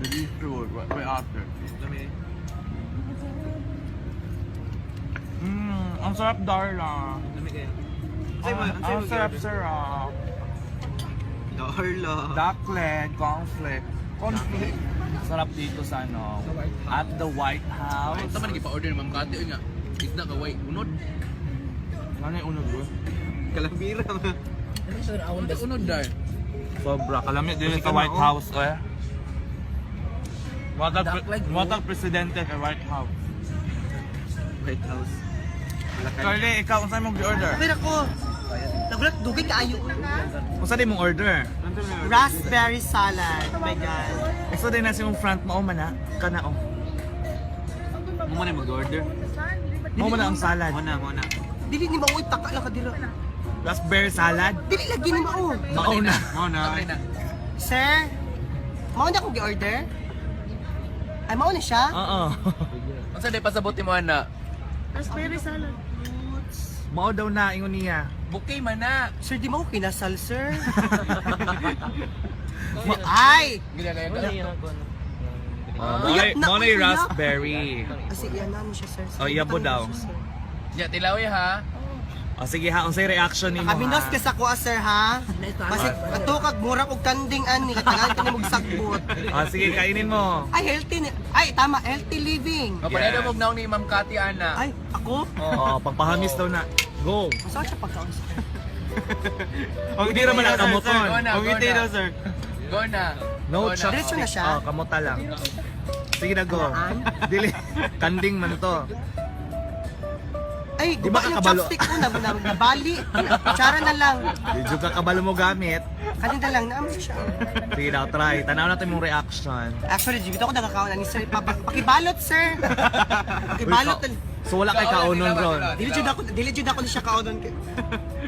Delicious. May after. Dami. Ang sarap Darla. Dami kayo. Ang sarap sarap. Darla. Ducklet, conflict. Conflict. Sarap dito sa ano, at the White House. Ito man nag-pa-order ng Ma'am Kati nga. Isda ka way unod. Ano yung unod bro? Kalambira mo. Unod dahil. Sobra. Kalamit din sa White House eh. Watag presidente kay White House. White House. Carly, ikaw, kung saan mong order? Pero ako, nagulat dugay kaayo. Kung saan din mong order? Raspberry salad. Oh my God. Gusto din na yung front mo, mana, kana o. Mo man mag-order. Mo na ang salad. Muna. Dili ni mauwi, taka lang ka dira. Raspberry salad? Dili lagi ni mao. Mauna. Okay na. Sir, mao na akong gi-order? Ay, mao na siya? Oo. Ang saan pa sa buti mo na? Raspberry salad. Mao daw na, ingon niya. Bukay man na. Sir, di mo ako kinasal, sir. Ay! Ginagaya ka. Mo na yung raspberry. Kasi iyan na mo siya, sir. Oh, iyabo daw. Ya, tilawi ha. O sige ha, unsay reaction nimo Nakabinos ka ha? sa kuha, sir, ha? Kasi ato kag mura kog kanding ani, katagan ka ni mong sagbot. O sige, kainin mo. Ay, healthy ni. Ay, tama, healthy living. Mapaneda mo naong ni Ma'am Kati ana. Ay, ako? Oo, pagpahamis daw na. Go. Masakit siya pagkaon, sir. O hindi naman ang kamoton. Go na, Huwag go hindi na. daw, sir. Go na. No Go na. chopstick. Diretso na siya? Oh, kamuta lang. Sige na, go. Dili. Kanding man to. Ay, Di di ba ba yung kakabalo? chopstick ko na nabali? Kutsara na lang. Medyo ka kabalo mo gamit. Kanina lang, naamoy siya. Sige daw, try. Tanaw natin yung reaction. Actually, dito ako nakakaon ni sir. Pakibalot, sir. Pakibalot. So wala kay kaunon ron. Dili jud ako ni siya kaunon.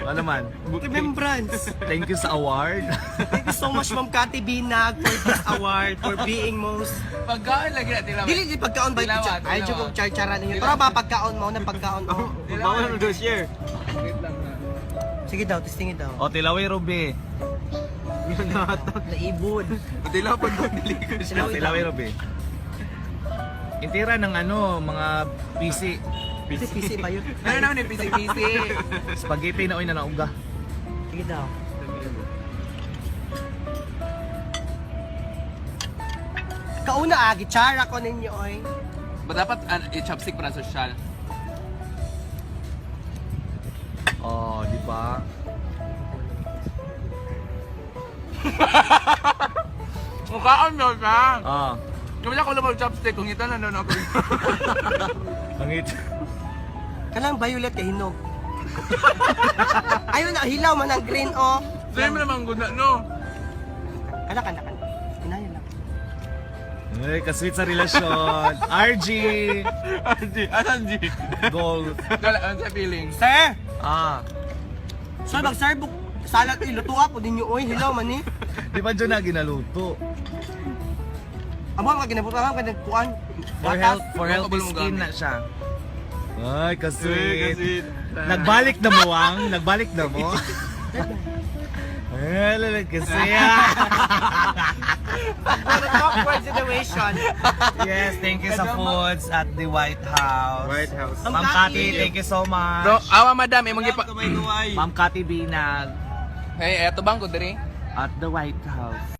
Ano man? Remembrance. Thank you sa award. Thank you so much, Ma'am Kati Binag, for this award, for being most... Pagkaan lagi na tilawi. Dili di pagkaon ba? Tilawa, Ay, tilawa. jud kong char-chara ninyo. Pero ba pagkaon mo na pagkaon mo? Bawal mo daw share. Sige daw, testingin daw. O, Tilaway Ruby. Yun natak. Naibod. Pati lang pag naligo siya. Tilaway Ruby. Itira ng ano, mga PC. Pisi ba yun? Ano naman ni pisi-pisi? Spaghetti na oy na nauga. Sige daw. Kauna chara ko ninyo, oy. Ba dapat i-chopstick para social? Oh, di ba? Mukhaan mo ka! Ah, Kami ako lang mag-chopstick, kung ito na doon ako. pangit. Kanang violet kay hinog. Ayun na, hilaw man ang green, oh. Sa'yo mo naman guna, no? Kana. Kinaya lang. Ay, kasweet sa relasyon. RG. Asan G? Gold. Wala, ano sa feeling? Sir! Ah, Sir, mag-serve salad ilutuwa po ninyo, oy. Hilaw man ni. di ba dyan na ginaluto? Amo ka ginabuto, amo ka nagkuan. For healthy Kabalo mo skin gamit. na siya. Ay, kasweet. Kasi Nagbalik na mo, Wang. Nagbalik na mo. Ay, lalag kasi. Awkward situation. Yes, thank you sa foods at the White House. White House. Ma'am Kati, thank you so much. Bro, awa madam, imong gipa... Kamay nuway. Ma'am Kati Binag Hey, eto bang ko diri? at the White House.